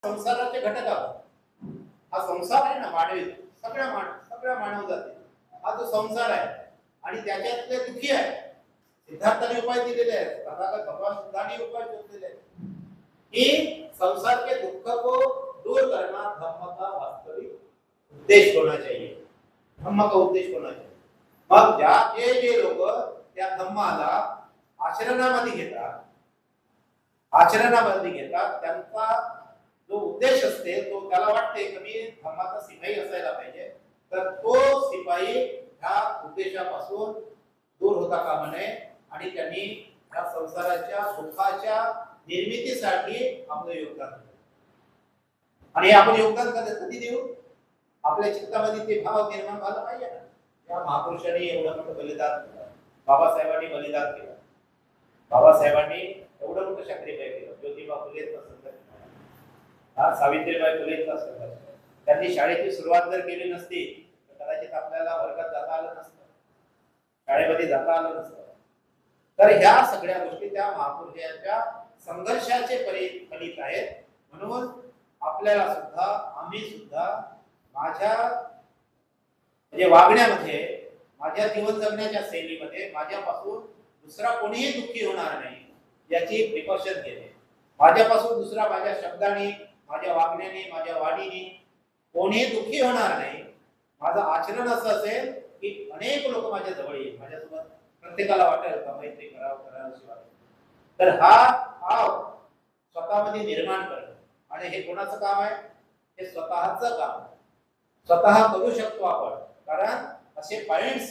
संसाराचे घटक आहोत. हा संसार आहे ना मानवी, सगळ्या मानव जाती हा जो संसार आहे आणि त्याच्यातले दुःखी आहे. सिद्धार्थाने उपाय दिलेले आहेत, तथागत भगवान बुद्धाने उपाय शोधलेले आहेत कि संसार के दुख को दूर करना धम्म का वास्तविक उद्देश्य होना चाहिए. धम्म का उद्देश होना चाहिए. मग जे लोक त्या धम्माला आचरणामध्ये घेतात त्यांचा जो उद्देश असते तो त्याला वाटते की मी धर्माचा सिपाई असायला पाहिजे, तर तो सिपाई ह्या उद्देशापासून दूर होता कामा नये आणि त्यांनी या संसाराच्या सुखाच्या निर्मितीसाठी आपलं योगदान दिलं. आणि आपण योगदान कधी देऊ? आपल्या चित्तामध्ये ते भाव निर्माण झाला पाहिजे ना. या महापुरुषांनी एवढं मोठं बलिदान केलं, बाबासाहेबांनी बलिदान केलं, बाबासाहेबांनी एवढं मोठं शास्त्रीय केलं, ज्योतिबा फुलेंचा संघर्ष, सावित्रीबाई फुलेंचा संघर्ष. त्यांनी शाळेची सुरुवात जर केली नसती तर कदाचित आपल्याला वर्गात जाता आलं नसतं, शाळेमध्ये जाता आलं नसतं. तर ह्या सगळ्या गोष्टी त्या महापुरुषांच्या संघर्षाचे फलित आहेत. म्हणून आपल्याला सुद्धा, आम्ही सुद्धा माझ्या म्हणजे वागण्यामध्ये, माझ्या जीवन जगण्याच्या शैलीमध्ये माझ्यापासून दुसरा कोणीही दुःखी होणार नाही याची प्रिकॉशन घेणे. माझ्यापासून दुसरा माझ्या शब्दाने, माझ्या वागण्याने, माझ्या वाणीने कोणीही दुःखी होणार नाही. माझं आचरण असं असेल की अनेक लोक माझ्या जवळ येईल, माझ्यासोबत प्रत्येकाला वाटेल का मैत्री करावंशी वाटेल. तर हा भाव स्वतःमध्ये निर्माण करणं. आणि हे कोणाचं काम आहे? हे स्वतःचं काम आहे. स्वतः करू शकतो आपण, कारण असे पॉइंट्स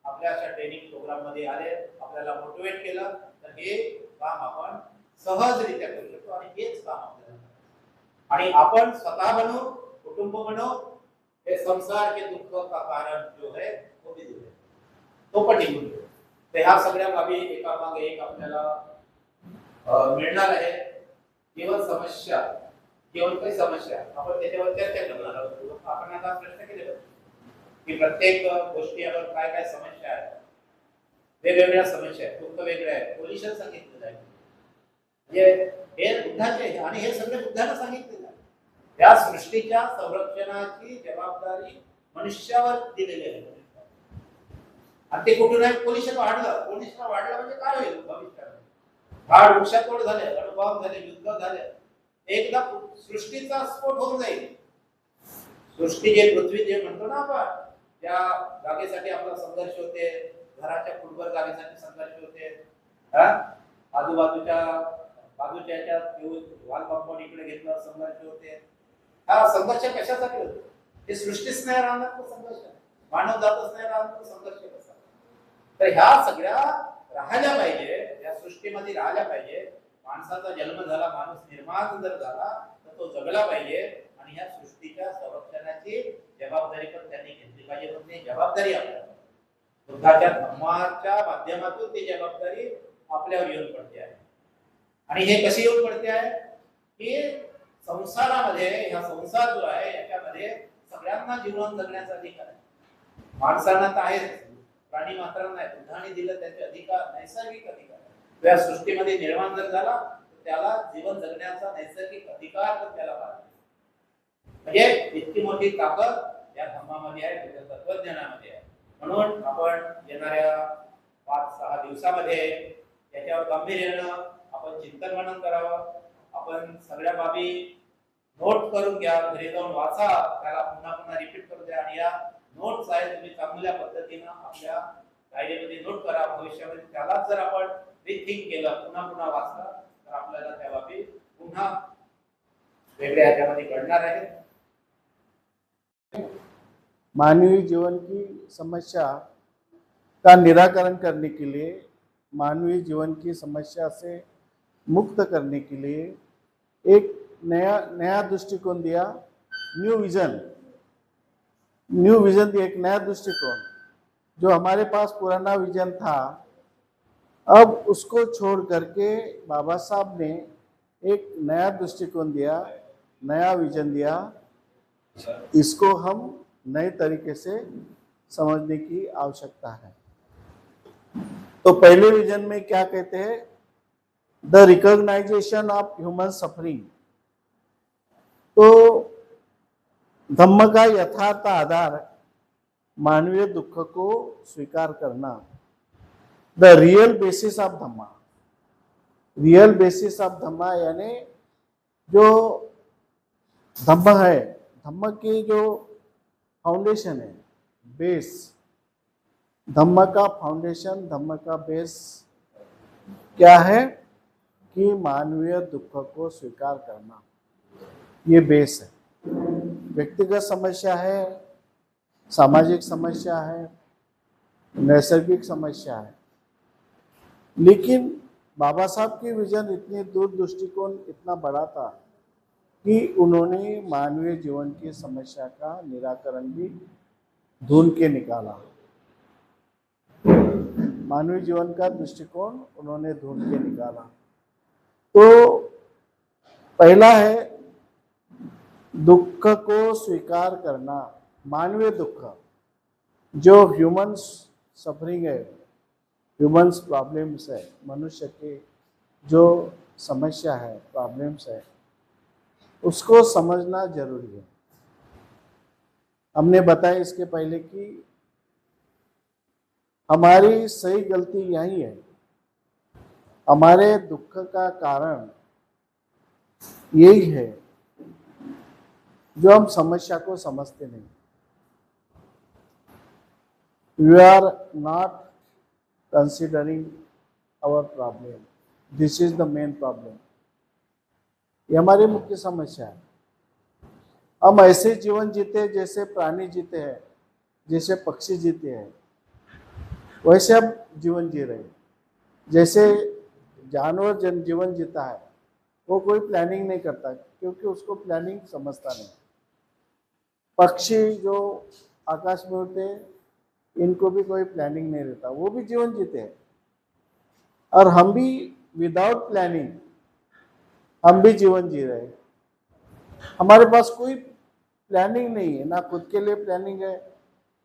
आपल्या अशा ट्रेनिंग प्रोग्राम मध्ये आले, आपल्याला मोटिवेट केलं, तर हे काम आपण सहजरित्या करू शकतो. आणि हेच काम आपल्याला आणि आपण स्वतः बनू, कुटुंब बनू, हे संसार के दुःख का कारण जो है वो भी दूर है, तो पण निघून जाईल. तर ह्या सगळ्या बाबी एकामागे एक आपल्याला मिळणार आहे. जीवन समस्या, जीवन काही समस्या आपण त्याच्यावर चर्चा करणार आहोत. आपण आता प्रश्न केले की प्रत्येक गोष्टीवर काय काय समस्या आहेत, वेगवेगळ्या समस्या आहेत, दुःख वेगळे आहे, सोल्युशन सांगितलं जाईल. म्हणजे हे बुद्धाचे आणि हे सगळे बुद्धाने सांगितलेलं आहे. या सृष्टीच्या संरक्षणाची जबाबदारी मनुष्यावर दिलेली आहे. आणि ते कुठून आहे? पोल्युशन वाढलं म्हणजे काय होईल भविष्यात? झाड वृक्षातोड झाले, अणुबॉम्ब झाले, युद्ध झाले, एकदा सृष्टीचा स्फोट होऊन जाईल. सृष्टी जे पृथ्वी जे म्हणतो ना आपण, त्या जागेसाठी आपला संघर्ष होते, घराच्या फुटबॉल जागेसाठी संघर्ष होते, बाजूच्या वाल कंपाऊंड इकडे घेतलं संघर्ष होते. हा संघर्ष कशासाठी होतो? हे सृष्टीच नाही राहणार तो संघर्ष, मानव जातच नाही राहणार तो संघर्ष कसा? तर ह्या सगळ्या राहायला पाहिजे, या सृष्टीमध्ये राहायला पाहिजे. माणसाचा जन्म झाला, माणूस निर्माण जर झाला तर तो जगला पाहिजे. आणि ह्या सृष्टीच्या संरक्षणाची जबाबदारी पण त्यांनी घेतली पाहिजे. पण ती जबाबदारी आपल्याला बुद्धाच्या धम्माच्या माध्यमातून ती जबाबदारी आपल्यावर येऊन पडते आहे. आणि हे कशी येऊन पडते आहे की संसारामध्ये, हा संसार जो आहे याच्यामध्ये सगळ्यांना जीवन जगण्याचा अधिकार आहे. माणसांना तर आहे, प्राणी मात्रांना नाही. बुद्धाने दिलं त्याचे अधिकार, नैसर्गिक अधिकार. या सृष्टीमध्ये निर्माण जर झाला तर त्याला जीवन जगण्याचा नैसर्गिक अधिकार पण त्याला पाहिजे. म्हणजे इतकी मोठी ताकद या धम्मामध्ये आहे, त्याच्या तत्वज्ञानामध्ये आहे. म्हणून आपण येणाऱ्या 5-6 दिवसामध्ये याच्यावर गांभीर्यानं आपण चिंतन मनन करावं. आपण सगळ्या बाबी नोट करून घ्या, घरी जाऊन वाचा, त्याला पुन्हा पुन्हा रिपीट करू द्या. आणि या नोट्स आहेत तुम्ही चांगल्या पद्धतीनं आपल्या डायरीमध्ये नोट करा. भविष्यामध्ये त्याला जर आपण रिथिंक केलं, पुन्हा पुन्हा वाचलं, तर आपल्याला त्या बाबी पुन्हा वेगळ्या ह्याच्यामध्ये घडणार आहे. मानवीय जीवन की समस्या का निराकरण करने के लिए, मानवीय जीवन की समस्या से मुक्त करने के लिए एक नया दृष्टिकोण दिया, न्यू विजन दिया, एक नया दृष्टिकोण. जो हमारे पास पुराना विजन था, अब उसको छोड़ करके बाबा साहब ने एक नया दृष्टिकोण दिया, नया विजन दिया. इसको हम नए तरीके से समझने की आवश्यकता है. तो पहले विजन में क्या कहते हैं? The recognization of human suffering. तो धम्म का यथार्थ आधार मानवीय दुख को स्वीकार करना, the real basis of Dhamma. Real basis of Dhamma यानी जो धम्म है, धम्म की जो फाउंडेशन है, बेस, धम्म का फाउंडेशन, धम्म का बेस क्या है कि मानवीय दुख को स्वीकार करना, ये बेस है। व्यक्तिगत समस्या है, सामाजिक समस्या है, नैसर्गिक समस्या है, लेकिन बाबा साहब की विजन इतनी दूर दृष्टिकोण इतना बड़ा था कि उन्होंने मानवीय जीवन की समस्या का निराकरण भी ढूंढ के निकाला। मानवीय जीवन का दृष्टिकोण उन्होंने ढूंढ के निकाला। तो पहला है दुख को स्वीकार करना, मानवीय दुख, जो ह्यूमन सफरिंग है, ह्यूमन्स प्रॉब्लम्स है, मनुष्य के जो समस्या है, प्रॉब्लम्स है, उसको समझना जरूरी है। हमने बताया इसके पहले कि हमारी सही गलती यही है, हमारे दुख का कारण यही है जो हम समस्या को समझते नहीं। We are not considering our problem. This is the main problem. ये हमारी मुख्य समस्या है। हम ऐसे जीवन जीते हैं जैसे प्राणी जीते हैं, जैसे पक्षी जीते हैं, वैसे हम जीवन जी रहे हैं। जैसे जानवर जीवन जीता है, वो कोई प्लानिंग नहीं करता क्योंकि उसको प्लानिंग समझता नहीं। पक्षी जो आकाश में उड़ते हैं, इनको भी कोई प्लानिंग नहीं रहता, वो भी जीवन जीते हैं। और हम भी विदाउट प्लानिंग हम भी जीवन जी रहे हैं। हमारे पास कोई प्लानिंग नहीं है, ना खुद के लिए प्लानिंग है,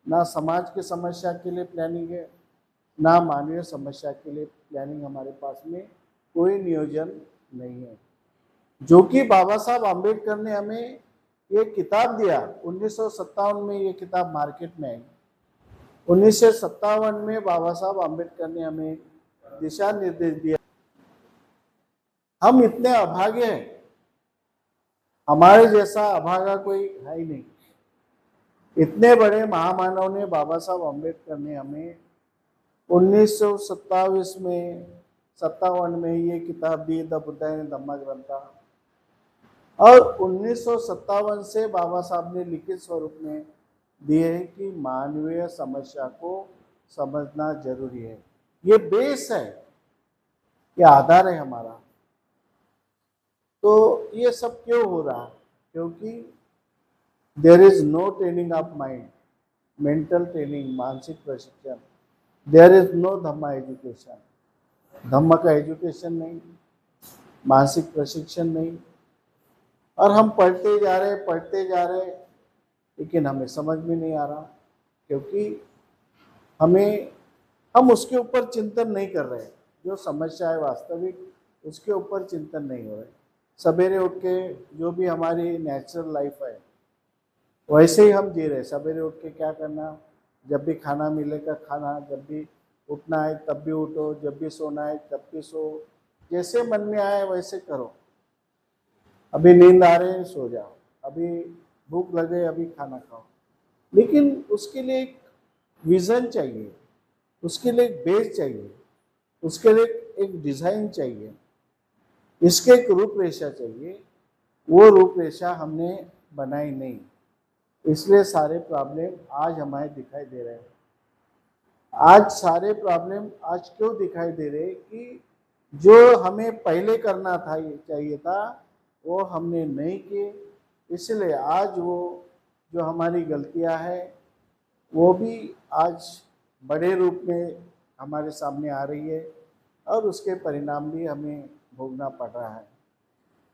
ना समाज की समस्या के लिए प्लानिंग है, ना मानवीय समस्या के लिए प्लानिंग। हमारे पास में कोई नियोजन नहीं है, जो कि बाबा साहब आम्बेडकर ने हमें ये किताब दिया। 1957 में ये किताब मार्केट में आई। 1957 में बाबा साहब आम्बेडकर ने हमें दिशा निर्देश दिया। हम इतने अभागे हैं, हमारे जैसा अभागा कोई है ही नहीं। इतने बड़े महामानव ने, बाबा साहब आम्बेडकर ने हमें 1927 में 57 में ये किताब दी, द बुद्धायन धम्मा ग्रंथा। और 1957 से बाबा साहब ने लिखित स्वरूप में दिए है कि मानवीय समस्या को समझना जरूरी है। ये बेस है, ये आधार है हमारा। तो ये सब क्यों हो रहा है? क्योंकि there is no training of mind, mental training, मानसिक प्रशिक्षण। There is no Dhamma education, धम्म का एजुकेशन नहीं, मानसिक प्रशिक्षण नहीं। और हम पढ़ते जा रहे, लेकिन हमें समझ में नहीं आ रहा, क्योंकि हम उसके ऊपर चिंतन नहीं कर रहे। जो समस्या है वास्तविक, उसके ऊपर चिंतन नहीं हो रहे। सवेरे उठ के जो भी हमारी नेचुरल लाइफ है वैसे ही हम जी रहे। सवेरे उठ के क्या करना, जब भी खाना मिलेगा खाना, जब भी उठना है तब भी उठो, जब भी सोना है तब भी सो, जैसे मन में आए वैसे करो। अभी नींद आ रही है सो जाओ, अभी भूख लगे अभी खाना खाओ। लेकिन उसके लिए एक विजन चाहिए, उसके लिए एक बेस चाहिए, उसके लिए एक डिजाइन चाहिए, इसके एक रूपरेखा चाहिए। वो रूपरेखा हमने बनाई नहीं, इसलिए सारे प्रॉब्लम आज हमारे दिखाई दे रहे हैं। आज सारे प्रॉब्लम आज क्यों दिखाई दे रहे कि जो हमें पहले करना था, ये चाहिए था, वो हमने नहीं किए। इसलिए आज वो जो हमारी गलतियां हैं वो भी आज बड़े रूप में हमारे सामने आ रही है और उसके परिणाम भी हमें भोगना पड़ रहा है।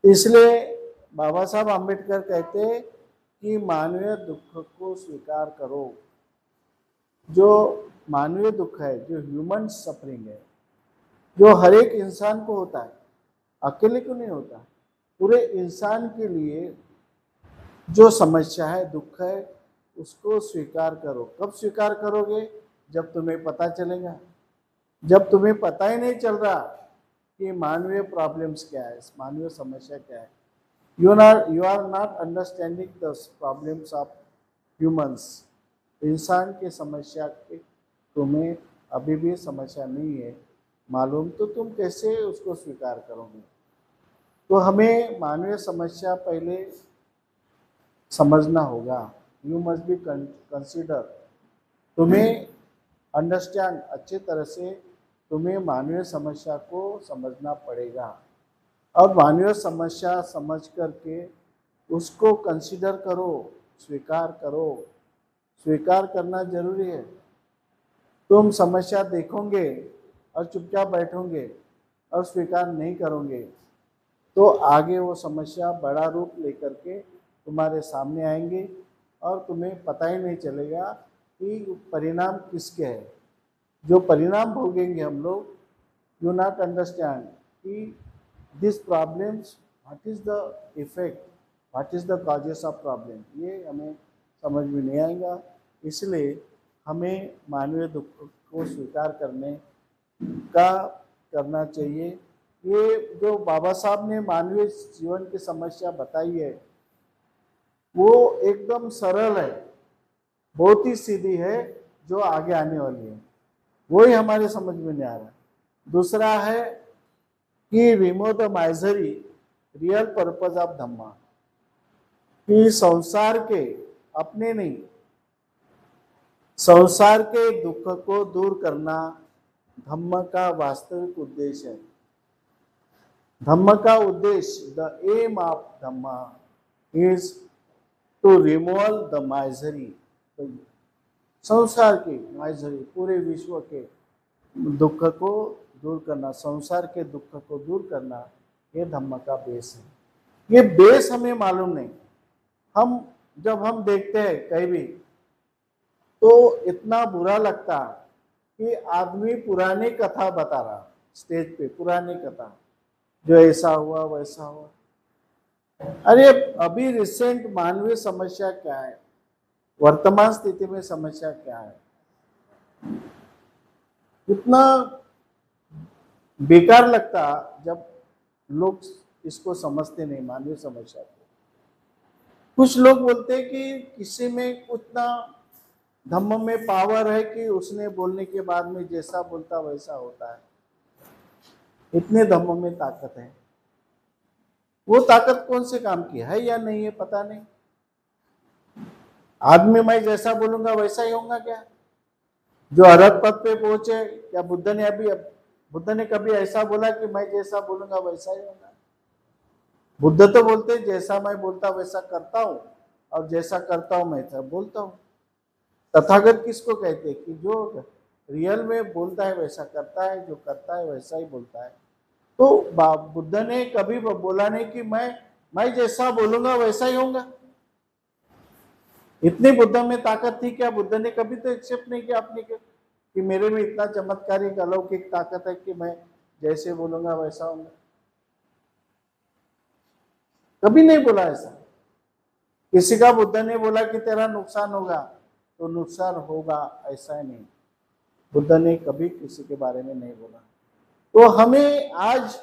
इसलिए बाबा साहब आम्बेडकर कहते हैं कि मानवीय दुख को स्वीकार करो। जो मानवीय दुख है, जो ह्यूमन सफरिंग है, जो हर एक इंसान को होता है, अकेले को नहीं होता, पूरे इंसान के लिए जो समस्या है, दुख है, उसको स्वीकार करो। कब स्वीकार करोगे? जब तुम्हें पता चलेगा। जब तुम्हें पता ही नहीं चल रहा कि मानवीय प्रॉब्लम्स क्या है, मानवीय समस्या क्या है, you are not understanding the problems of humans, इंसान की समस्या की तुम्हें अभी भी समस्या नहीं है मालूम, तो तुम कैसे उसको स्वीकार करोगे? तो हमें मानवीय समस्या पहले समझना होगा। यू मस्ट बी कंसिडर, तुम्हें अंडरस्टैंड, अच्छे तरह से तुम्हें मानवीय समस्या को समझना पड़ेगा। और मानवीय समस्या समझ करके उसको कंसिडर करो, स्वीकार करो। स्वीकार करना जरूरी है। तुम समस्या देखोगे और चुपचाप बैठोगे और स्वीकार नहीं करोगे तो आगे वो समस्या बड़ा रूप लेकर के तुम्हारे सामने आएंगे और तुम्हें पता ही नहीं चलेगा कि परिणाम किसके है। जो परिणाम भोगेंगे हम लोग, यू नॉट अंडरस्टैंड कि this problems, what is the effect, what is the causes of problem, ये हमें समझ में नहीं आएगा। इसलिए हमें मानवीय दुख को स्वीकार करना चाहिए। ये जो बाबा साहब ने मानवीय जीवन की समस्या बताई है वो एकदम सरल है, बहुत ही सीधी है, जो आगे आने वाली है, वही हमारे समझ में नहीं आ रहा। दूसरा है कि remove the misery, real purpose of Dhamma, कि संसार के, अपने नहीं, संसार के दुख को दूर करना धम्म का वास्तविक उद्देश्य है। धम्म का उद्देश्य, the aim of Dhamma is to remove the misery, संसार की माइजरी, पूरे विश्व के दुख को दूर करना, संसार के दुख को दूर करना, ये धम्म का बेस है। ये बेस हमें मालूम नहीं। जब हम देखते हैं कहीं भी तो इतना बुरा लगता कि आदमी पुरानी कथा बता रहा स्टेज पे, पुरानी कथा, जो ऐसा हुआ वैसा हुआ। अरे अभी रिसेंट मानवीय समस्या क्या है, वर्तमान स्थिति में समस्या क्या है, इतना बेकार लगता जब लोग इसको समझते नहीं, मानवीय समस्या को। कुछ लोग बोलते हैं कि किसी में उतना धम्म में पावर है कि उसने बोलने के बाद में जैसा बोलता वैसा होता है, इतने धम्म में ताकत है। वो ताकत कौन से काम की है या नहीं है पता नहीं। आदमी मैं जैसा बोलूंगा वैसा ही होगा क्या? जो अरहत पद पे पहुंचे, क्या बुद्ध ने कभी ऐसा बोला कि मैं जैसा बोलूंगा वैसा ही होगा? बुद्ध तो बोलते जैसा मैं बोलता वैसा करता हूँ और जैसा करता हूँ मैं सब बोलता हूँ। तथागत किसको कहते हैं? कि जो रियल में बोलता है वैसा करता है, जो करता है वैसा ही बोलता है। तो बुद्ध ने कभी बोला नहीं कि मैं जैसा बोलूंगा वैसा ही होगा। इतनी बुद्ध में ताकत थी क्या? बुद्ध ने कभी तो एक्सेप्ट नहीं किया अपने कि मेरे में इतना चमत्कारिक अलौकिक ताकत है कि मैं जैसे बोलूंगा वैसा होगा। कभी नहीं बोला ऐसा। किसी का बुद्ध ने बोला कि तेरा नुकसान होगा तो नुकसान होगा, ऐसा ही नहीं। बुद्ध ने कभी किसी के बारे में नहीं बोला। तो हमें आज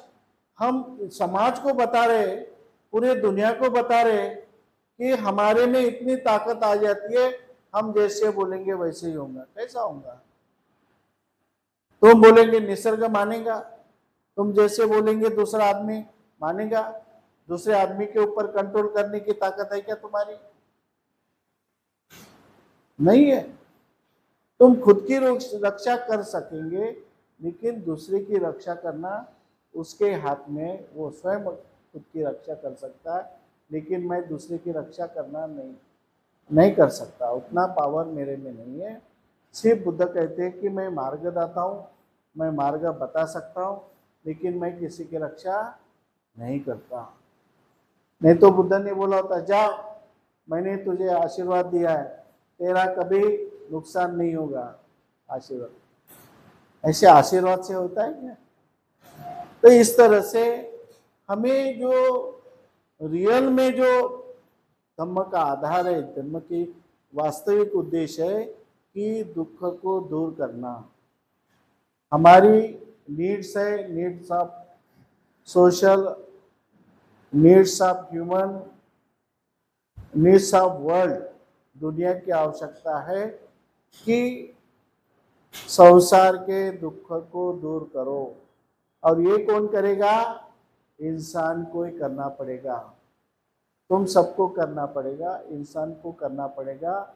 हम समाज को बता रहे, पूरे दुनिया को बता रहे कि हमारे में इतनी ताकत आ जाती है, हम जैसे बोलेंगे वैसे ही होगा। कैसा होगा? तुम बोलेंगे निसर्ग मानेगा, तुम जैसे बोलेंगे दूसरा आदमी मानेगा। दूसरे आदमी के ऊपर कंट्रोल करने की ताकत है क्या तुम्हारी? नहीं है। तुम खुद की रक्षा कर सकेंगे, लेकिन दूसरे की रक्षा करना उसके हाथ में, वो स्वयं खुद की रक्षा कर सकता है, लेकिन मैं दूसरे की रक्षा करना नहीं कर सकता, उतना पावर मेरे में नहीं है। सिर्फ बुद्ध कहते हैं कि मैं मार्गदाता हूँ, मैं मार्ग बता सकता हूँ, लेकिन मैं किसी की रक्षा नहीं करता। नहीं तो बुद्ध ने बोला होता, जा मैंने तुझे आशीर्वाद दिया है, तेरा कभी नुकसान नहीं होगा। आशीर्वाद ऐसे आशीर्वाद से होता है क्या? तो इस तरह से हमें जो रियल में जो धम्म का आधार है, धर्म की वास्तविक उद्देश्य है कि दुख को दूर करना। हमारी नीड्स है, needs of social, needs of human, needs of world, दुनिया की आवश्यकता है कि संसार के दुख को दूर करो। और ये कौन करेगा? इंसान को ही करना पड़ेगा, तुम सबको करना पड़ेगा, इंसान को करना पड़ेगा।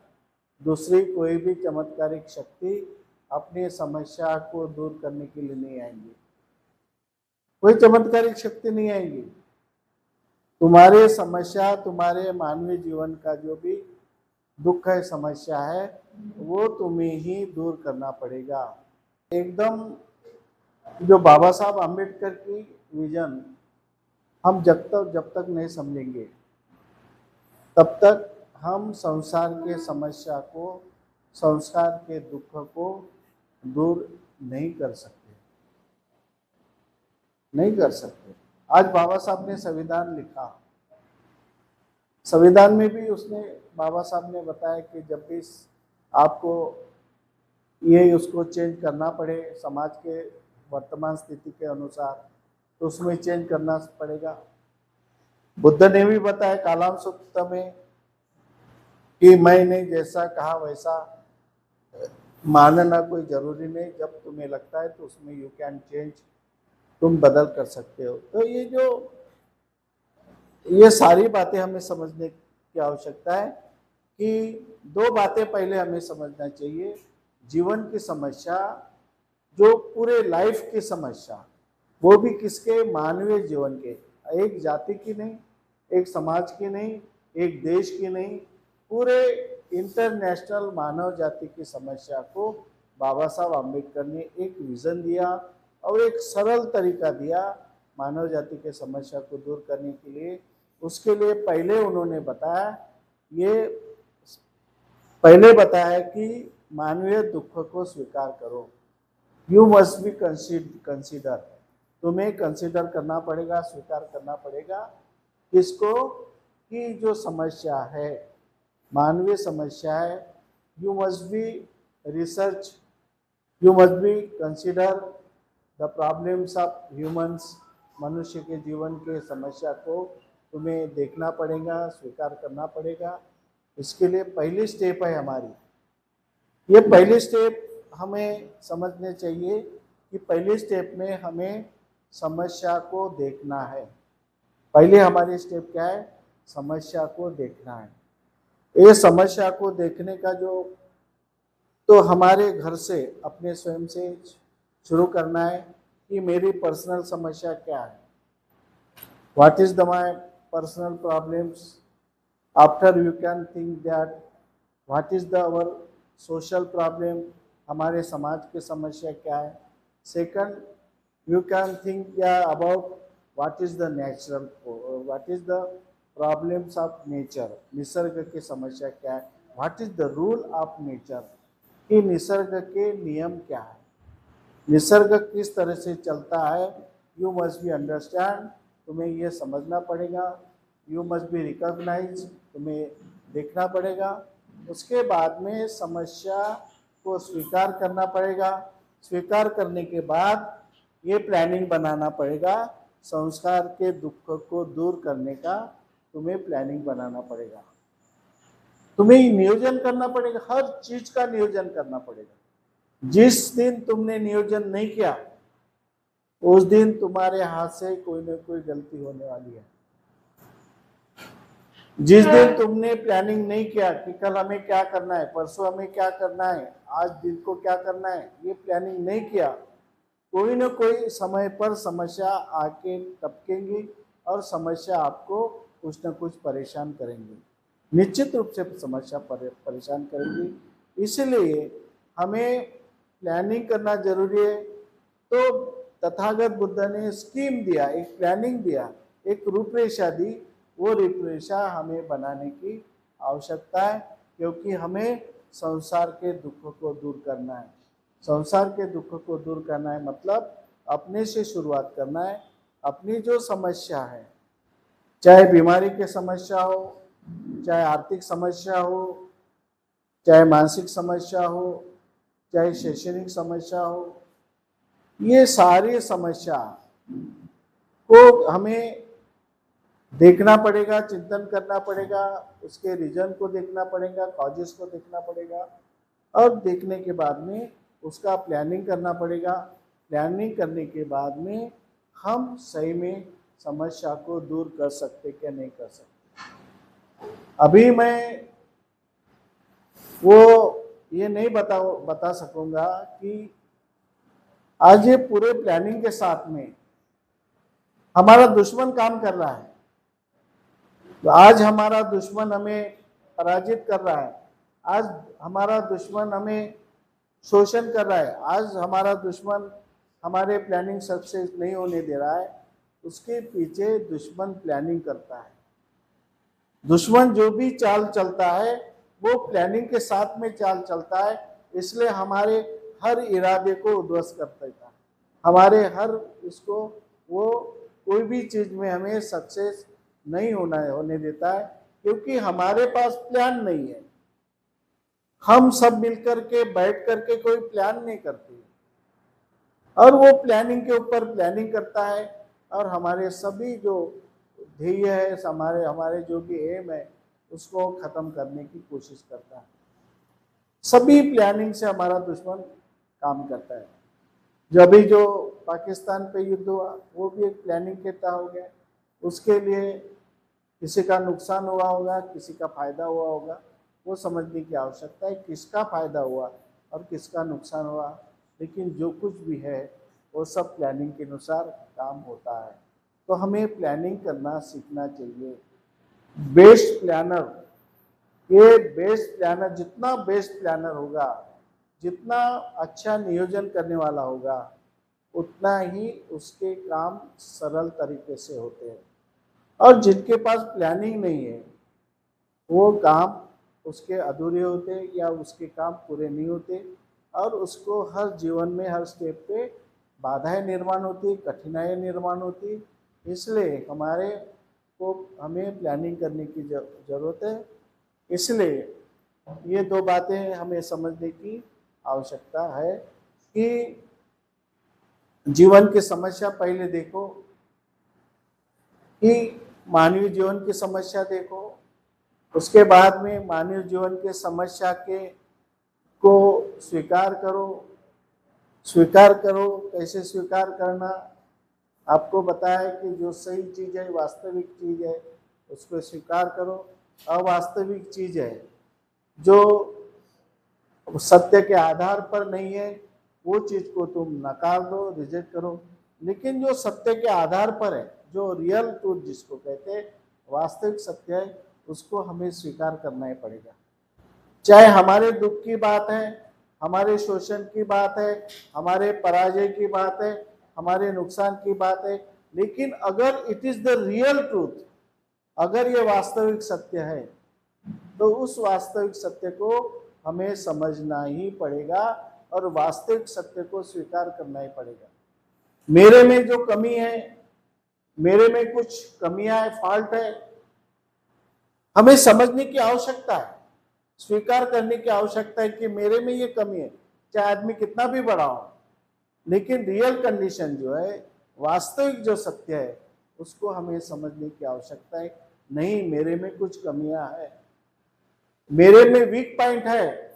दूसरी कोई भी चमत्कारिक शक्ति अपनी समस्या को दूर करने के लिए नहीं आएंगी, कोई चमत्कारिक शक्ति नहीं आएंगी। तुम्हारे समस्या, तुम्हारे मानवीय जीवन का जो भी दुख है, समस्या है, वो तुम्हें ही दूर करना पड़ेगा। एकदम जो बाबा साहब आम्बेडकर की विजन हम जब तक नहीं समझेंगे तब तक हम संसार के समस्या को, संसार के दुख को दूर नहीं कर सकते, नहीं कर सकते। आज बाबा साहब ने संविधान लिखा, संविधान में भी उसने, बाबा साहब ने बताया कि जब भी आपको ये उसको चेंज करना पड़े समाज के वर्तमान स्थिति के अनुसार, तो उसमें चेंज करना पड़ेगा। बुद्ध ने भी बताया कालाम सूत्र में कि मैंने जैसा कहा वैसा मानना कोई जरूरी नहीं, जब तुम्हें लगता है तो उसमें यू कैन चेंज, तुम बदल कर सकते हो। तो ये सारी बातें हमें समझने की आवश्यकता है कि दो बातें पहले हमें समझना चाहिए। जीवन की समस्या, जो पूरे लाइफ की समस्या, वो भी किसके? मानवीय जीवन के, एक जाति की नहीं, एक समाज की नहीं, एक देश की नहीं, पूरे इंटरनेशनल मानव जाति की समस्या को बाबा साहब आम्बेडकर ने एक विजन दिया और एक सरल तरीका दिया मानव जाति के समस्या को दूर करने के लिए। उसके लिए पहले उन्होंने बताया कि मानवीय दुख को स्वीकार करो, यू मस्ट बी कंसीडर, तुम्हें कंसीडर करना पड़ेगा, स्वीकार करना पड़ेगा किसको? कि जो समस्या है, मानवीय समस्या है, you must be research, you must be consider the problems of humans, मनुष्य के जीवन के समस्या को तुम्हें देखना पड़ेगा, स्वीकार करना पड़ेगा। इसके लिए पहली स्टेप है हमारी, ये पहली स्टेप हमें समझने चाहिए कि पहले स्टेप में हमें समस्या को देखना है। पहले हमारी स्टेप क्या है? समस्या को देखना है। ये समस्या को देखने का तो हमारे घर से, अपने स्वयं से शुरू करना है कि मेरी पर्सनल समस्या क्या है, what is the my personal problems. After you can think that what is the our social problem, हमारे समाज की समस्या क्या है। Second, you can think about what is the natural, what is the problems of nature, निसर्ग की समस्या क्या है, what is the rule of nature, कि निसर्ग के नियम क्या है, निसर्ग किस तरह से चलता है। यू मस्ट बी अंडरस्टैंड, तुम्हें ये समझना पड़ेगा। यू मस्ट बी रिकॉग्नाइज, तुम्हें देखना पड़ेगा। उसके बाद में समस्या को स्वीकार करना पड़ेगा। स्वीकार करने के बाद ये प्लानिंग बनाना पड़ेगा, संसार के दुख को दूर करने का तुम्हें प्लानिंग बनाना पड़ेगा। तुम्हें नियोजन करना पड़ेगा, हर चीज का नियोजन करना पड़ेगा। जिस दिन तुमने नियोजन नहीं किया उस दिन तुम्हारे हाथ से कोई ना कोई गलती होने वाली है। जिस दिन तुमने प्लानिंग नहीं किया कि कल हमें क्या करना है, परसों हमें क्या करना है, आज दिन को क्या करना है, ये प्लानिंग नहीं किया, कोई ना कोई समय पर समस्या आके टपकेंगी और समस्या आपको कुछ न कुछ परेशान करेंगी, निश्चित रूप से समस्या परेशान करेंगी। इसलिए हमें प्लानिंग करना जरूरी है। तो तथागत बुद्ध ने स्कीम दिया, एक प्लानिंग दिया, एक रूपरेखा दी। वो रूपरेखा हमें बनाने की आवश्यकता है, क्योंकि हमें संसार के दुख को दूर करना है। संसार के दुख को दूर करना है मतलब अपने से शुरुआत करना है। अपनी जो समस्या है, चाहे बीमारी की समस्या हो, चाहे आर्थिक समस्या हो, चाहे मानसिक समस्या हो, चाहे शैक्षणिक समस्या हो, ये सारी समस्या को हमें देखना पड़ेगा, चिंतन करना पड़ेगा, उसके रीजन को देखना पड़ेगा, कॉजेस को देखना पड़ेगा, और देखने के बाद में उसका प्लानिंग करना पड़ेगा। प्लानिंग करने के बाद में हम सही में समस्या को दूर कर सकते क्या नहीं कर सकते। अभी मैं वो ये नहीं बता सकूंगा कि आज ये पूरे प्लानिंग के साथ में हमारा दुश्मन काम कर रहा है, तो आज हमारा दुश्मन हमें पराजित कर रहा है, आज हमारा दुश्मन हमें शोषण कर रहा है, आज हमारा दुश्मन हमारे प्लानिंग सक्सेस नहीं होने दे रहा है, उसके पीछे दुश्मन प्लानिंग करता है। दुश्मन जो भी चाल चलता है वो प्लानिंग के साथ में चाल चलता है, इसलिए हमारे हर इरादे को उध्वस्त कर देता है, हमारे हर इसको वो कोई भी चीज में हमें सक्सेस नहीं होने देता है, क्योंकि हमारे पास प्लान नहीं है। हम सब मिलकर के बैठ करके कोई प्लान नहीं करते, और वो प्लानिंग के ऊपर प्लानिंग करता है, और हमारे सभी जो ध्येय है, हमारे जो भी एम है, उसको खत्म करने की कोशिश करता है। सभी प्लानिंग से हमारा दुश्मन काम करता है। जो अभी जो पाकिस्तान पे युद्ध हुआ वो भी एक प्लानिंग के तहत हो गया, उसके लिए किसी का नुकसान हुआ होगा, किसी का फायदा हुआ होगा, वो समझने की आवश्यकता है किसका फायदा हुआ और किसका नुकसान हुआ, लेकिन जो कुछ भी है वो सब प्लानिंग के अनुसार काम होता है। तो हमें प्लानिंग करना सीखना चाहिए। बेस्ट प्लानर, ये बेस्ट प्लानर जितना बेस्ट प्लानर होगा, जितना अच्छा नियोजन करने वाला होगा, उतना ही उसके काम सरल तरीके से होते हैं। और जिनके पास प्लानिंग नहीं है वो काम उसके अधूरे होते या उसके काम पूरे नहीं होते, और उसको हर जीवन में हर स्टेप पे बाधाएं निर्माण होती, कठिनाइयाँ निर्माण होती। इसलिए हमें प्लानिंग करने की जरूरत है। इसलिए ये दो बातें हमें समझने की आवश्यकता है कि जीवन की समस्या पहले देखो, कि मानवीय जीवन की समस्या देखो, उसके बाद में मानवीय जीवन के समस्या को स्वीकार करो। स्वीकार करो, कैसे स्वीकार करना, आपको बताया कि जो सही चीज है, वास्तविक चीज है, उसको स्वीकार करो। अवास्तविक चीज है जो सत्य के आधार पर नहीं है, वो चीज को तुम नकार दो, रिजेक्ट करो। लेकिन जो सत्य के आधार पर है, जो रियल ट्रूथ जिसको कहते हैं, वास्तविक सत्य है, उसको हमें स्वीकार करना ही पड़ेगा। चाहे हमारे दुख की बात है, हमारे शोषण की बात है, हमारे पराजय की बात है, हमारे नुकसान की बात है, लेकिन अगर it is the real truth, अगर ये वास्तविक सत्य है, तो उस वास्तविक सत्य को हमें समझना ही पड़ेगा और वास्तविक सत्य को स्वीकार करना ही पड़ेगा। मेरे में जो कमी है, मेरे में कुछ कमियां है, फॉल्ट है, हमें समझने की आवश्यकता है, स्वीकार करने की आवश्यकता है कि मेरे में ये कमी है। चाहे आदमी कितना भी बड़ा हो, लेकिन रियल कंडीशन जो है, वास्तविक जो सत्य है, उसको हमें समझने की आवश्यकता है। नहीं, मेरे में कुछ कमियां है, मेरे में वीक पॉइंट है।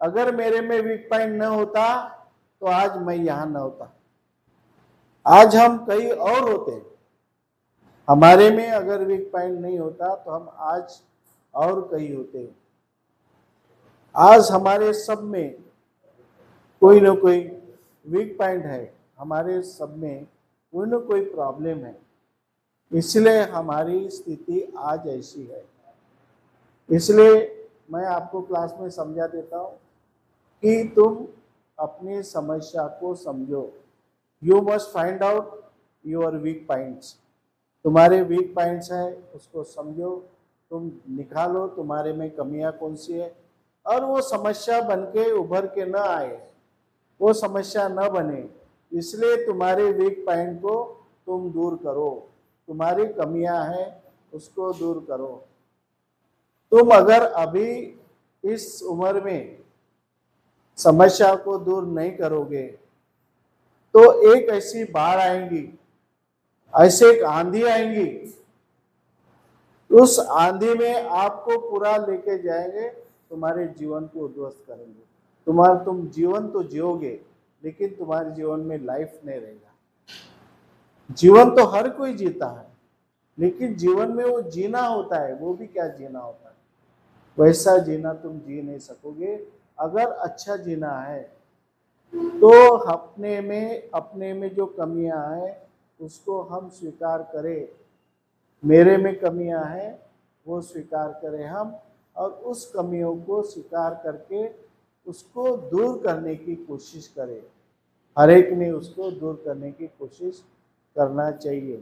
अगर मेरे में वीक पॉइंट न होता तो आज मैं यहां न होता, आज हम कहीं और होते। हमारे में अगर वीक पॉइंट नहीं होता तो हम आज और कहीं होते। आज हमारे सब में कोई ना कोई वीक पॉइंट है, हमारे सब में कोई ना कोई प्रॉब्लम है, इसलिए हमारी स्थिति आज ऐसी है। इसलिए मैं आपको क्लास में समझा देता हूँ कि तुम अपनी समस्या को समझो। You must find out your weak points. तुम्हारे वीक पॉइंट्स हैं, उसको समझो, तुम निकालो तुम्हारे में कमियां कौन सी है, और वो समस्या बन के उभर के न आए, वो समस्या न बने, इसलिए तुम्हारे वीक पॉइंट को तुम दूर करो। तुम्हारी कमियां हैं उसको दूर करो। तुम अगर अभी इस उम्र में समस्या को दूर नहीं करोगे तो एक ऐसी बाढ़ आएंगी, ऐसे एक आंधी आएंगी, उस आंधी में आपको पूरा लेके जाएंगे, तुम्हारे जीवन को उद्ध्वस्त करेंगे। तुम जीवन तो जियोगे लेकिन तुम्हारे जीवन में लाइफ नहीं रहेगा। जीवन तो हर कोई जीता है, लेकिन जीवन में वो जीना होता है, वो भी क्या जीना होता है, वैसा जीना तुम जी नहीं सकोगे। अगर अच्छा जीना है तो अपने में जो कमियां हैं उसको हम स्वीकार करें। मेरे में कमियां हैं वो स्वीकार करें हम, और उस कमियों को स्वीकार करके उसको दूर करने की कोशिश करें। हर एक ने उसको दूर करने की कोशिश करना चाहिए।